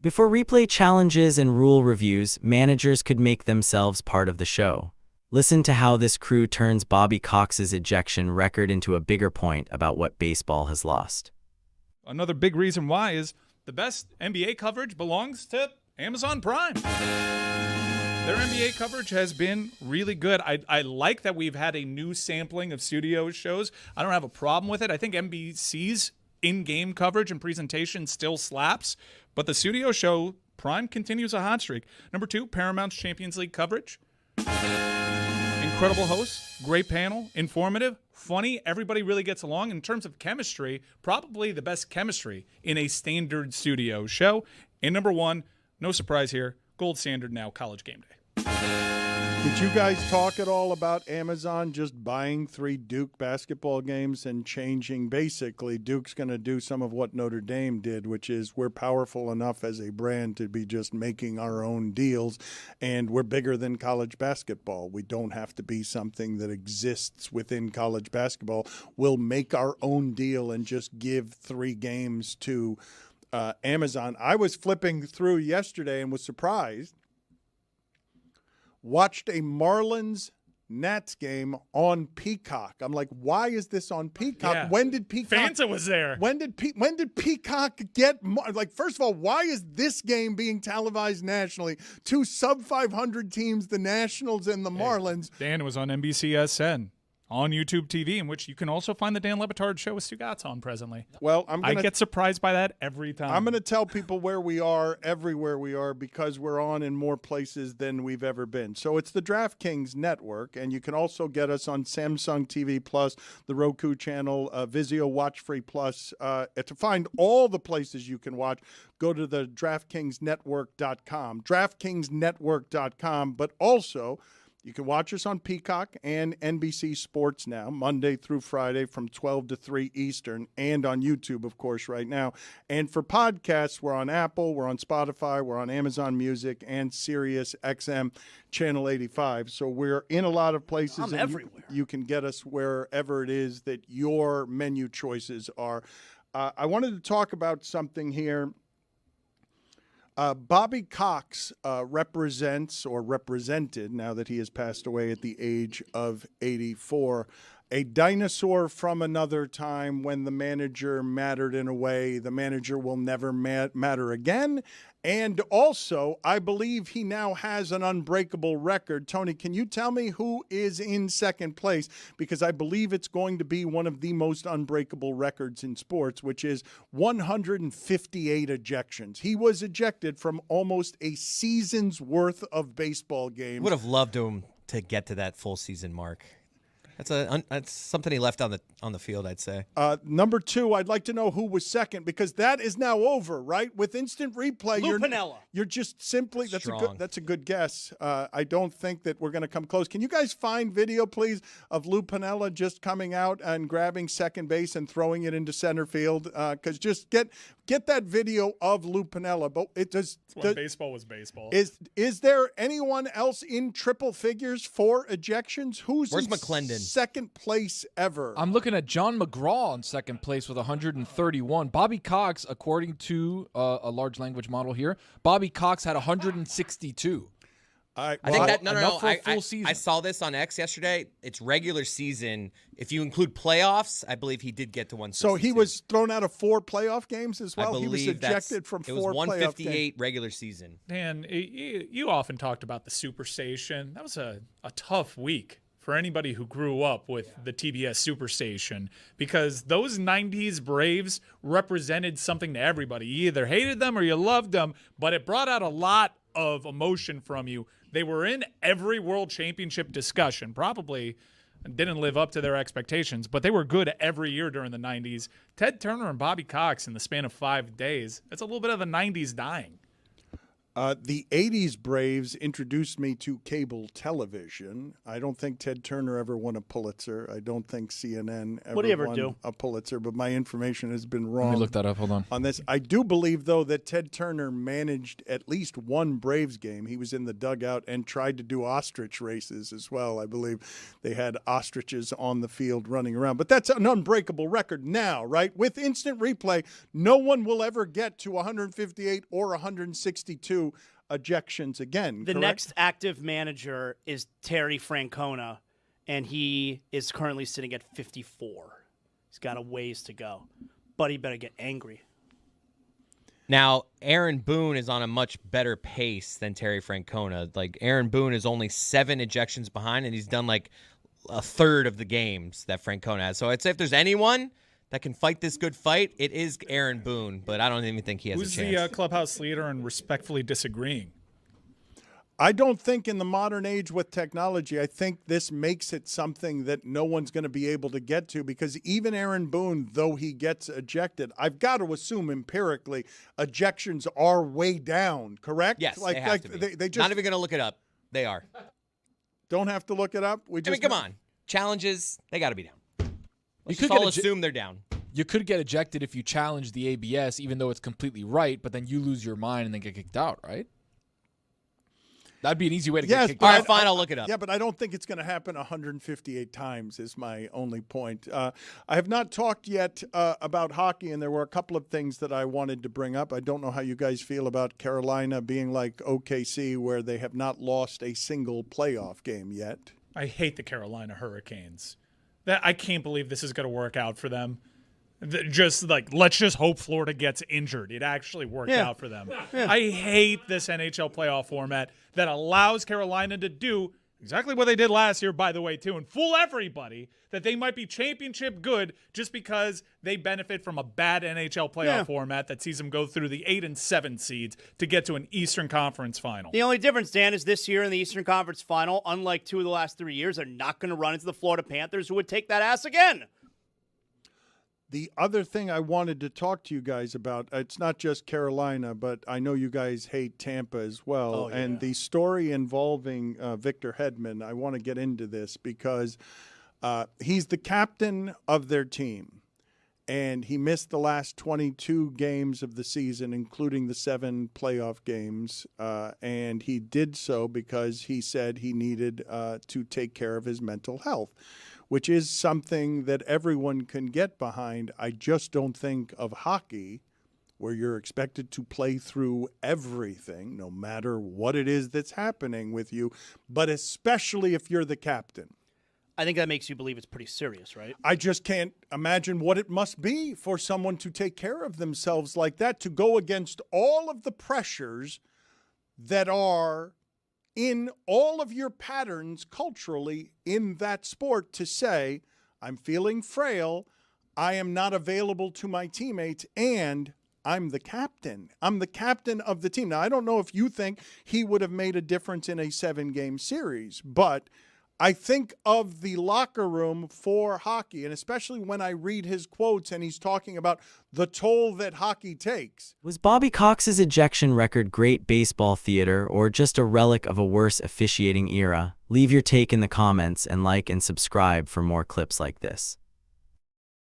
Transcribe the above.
Before replay challenges and rule reviews, managers could make themselves part of the show. Listen to how this crew turns Bobby Cox's ejection record into a bigger point about what baseball has lost. Another big reason why is the best NBA coverage belongs to Amazon Prime. Their NBA coverage has been really good. I like that we've had a new sampling of studio shows. I don't have a problem with it. I think NBC's in-game coverage and presentation still slaps, but the studio show Prime continues a hot streak. Number 2, Paramount's Champions League coverage. Incredible hosts, great panel, informative, funny. Everybody really gets along. In terms of chemistry, probably the best chemistry in a standard studio show. And number 1, no surprise here, gold standard now, College Game Day. Did you guys talk at all about Amazon just buying 3 Duke basketball games and changing? Basically, Duke's going to do some of what Notre Dame did, which is we're powerful enough as a brand to be just making our own deals, and we're bigger than college basketball. We don't have to be something that exists within college basketball. We'll make our own deal and just give 3 games to Amazon. I was flipping through yesterday and was surprised. Watched a Marlins-Nats game on Peacock. I'm like, why is this on Peacock? Yeah. When did Peacock? Fanta was there. When did Peacock get? Like, first of all, why is this game being televised nationally? 2 sub-500 teams, the Nationals and the Marlins. Dan was on NBCSN on YouTube TV, in which you can also find the Dan Le Batard Show with Stugotz on presently. Well, I get surprised by that every time. I'm going to tell people where we are, everywhere we are, because we're on in more places than we've ever been. So it's the DraftKings Network, and you can also get us on Samsung TV Plus, the Roku channel, Vizio Watch Free Plus. To find all the places you can watch, go to the DraftKingsNetwork.com, DraftKingsNetwork.com, but also you can watch us on Peacock and NBC Sports now, Monday through Friday from 12 to 3 Eastern, and on YouTube, of course, right now. And for podcasts, we're on Apple, we're on Spotify, we're on Amazon Music, and Sirius XM Channel 85. So we're in a lot of places. I'm everywhere. You can get us wherever it is that your menu choices are. I wanted to talk about something here. Bobby Cox represented, now that he has passed away at the age of 84, a dinosaur from another time when the manager mattered in a way the manager will never matter again. And also, I believe he now has an unbreakable record. Tony, can you tell me who is in second place? Because I believe it's going to be one of the most unbreakable records in sports, which is 158 ejections. He was ejected from almost a season's worth of baseball games. Would have loved him to get to that full season mark. That's something he left on the field, I'd say. Number 2, I'd like to know who was second, because that is now over, right? With instant replay, you're just simply that's a good guess. I don't think that we're going to come close. Can you guys find video, please, of Lou Piniella just coming out and grabbing second base and throwing it into center field? Because just get that video of Lou Piniella. But when baseball was baseball. Is there anyone else in triple figures for ejections? Where's McClendon? Second place ever. I'm looking at John McGraw in second place with 131. Bobby Cox, according to a large language model here, Bobby Cox had 162. I think that season. I saw this on X yesterday. It's regular season. If you include playoffs, I believe he did get to 162. So he was thrown out of 4 playoff games as well. He was ejected from 4 playoff games. It was 158 regular season. Dan, you often talked about the Superstation. That was a tough week for anybody who grew up with the TBS Superstation, because those 90s Braves represented something to everybody. You either hated them or you loved them, but it brought out a lot of emotion from you. They were in every World Championship discussion, probably didn't live up to their expectations, but they were good every year during the 90s. Ted Turner and Bobby Cox in the span of 5 days, it's a little bit of the 90s dying. The 80s Braves introduced me to cable television. I don't think Ted Turner ever won a Pulitzer. I don't think CNN ever won a Pulitzer, but my information has been wrong. Let me look that up. Hold on. This. I do believe, though, that Ted Turner managed at least one Braves game. He was in the dugout and tried to do ostrich races as well. I believe they had ostriches on the field running around. But that's an unbreakable record now, right? With instant replay, no one will ever get to 158 or 162 ejections again. The correct? next active manager is Terry Francona, and he is currently sitting at 54. He's got a ways to go, but he better get angry. Now, Aaron Boone is on a much better pace than Terry Francona. Like, Aaron Boone is only 7 ejections behind, and he's done like a third of the games that Francona has. So I'd say if there's anyone that can fight this good fight, it is Aaron Boone, but I don't even think he has a chance. Who's the clubhouse leader and respectfully disagreeing? I don't think in the modern age with technology, I think this makes it something that no one's going to be able to get to, because even Aaron Boone, though he gets ejected, I've got to assume empirically ejections are way down, correct? Yes, they have to be. They just not even going to look it up. They are. Don't have to look it up? Come on. Challenges, they got to be down. You Let's all assume they're down. You could get ejected if you challenge the ABS, even though it's completely right, but then you lose your mind and then get kicked out, right? That'd be an easy way to get kicked out. All right, fine, I'll look it up. Yeah, but I don't think it's going to happen 158 times is my only point. I have not talked yet about hockey, and there were a couple of things that I wanted to bring up. I don't know how you guys feel about Carolina being like OKC, where they have not lost a single playoff game yet. I hate the Carolina Hurricanes. I can't believe this is going to work out for them. Just like, let's just hope Florida gets injured. It actually worked out for them. Yeah. I hate this NHL playoff format that allows Carolina to do exactly what they did last year, by the way, too, and fool everybody that they might be championship good just because they benefit from a bad NHL playoff format that sees them go through the 8 and 7 seeds to get to an Eastern Conference final. The only difference, Dan, is this year in the Eastern Conference final, unlike 2 of the last 3 years, they're not going to run into the Florida Panthers, who would take that ass again. The other thing I wanted to talk to you guys about, it's not just Carolina, but I know you guys hate Tampa as well. Oh, yeah. And the story involving Victor Hedman, I want to get into this because he's the captain of their team. And he missed the last 22 games of the season, including the 7 playoff games. And he did so because he said he needed to take care of his mental health, which is something that everyone can get behind. I just don't think of hockey, where you're expected to play through everything, no matter what it is that's happening with you, but especially if you're the captain. I think that makes you believe it's pretty serious, right? I just can't imagine what it must be for someone to take care of themselves like that, to go against all of the pressures that are in all of your patterns culturally in that sport, to say, I'm feeling frail, I am not available to my teammates, and I'm the captain. I'm the captain of the team. Now, I don't know if you think he would have made a difference in a 7-game series, but I think of the locker room for hockey, and especially when I read his quotes and he's talking about the toll that hockey takes. Was Bobby Cox's ejection record great baseball theater or just a relic of a worse officiating era? Leave your take in the comments and like and subscribe for more clips like this.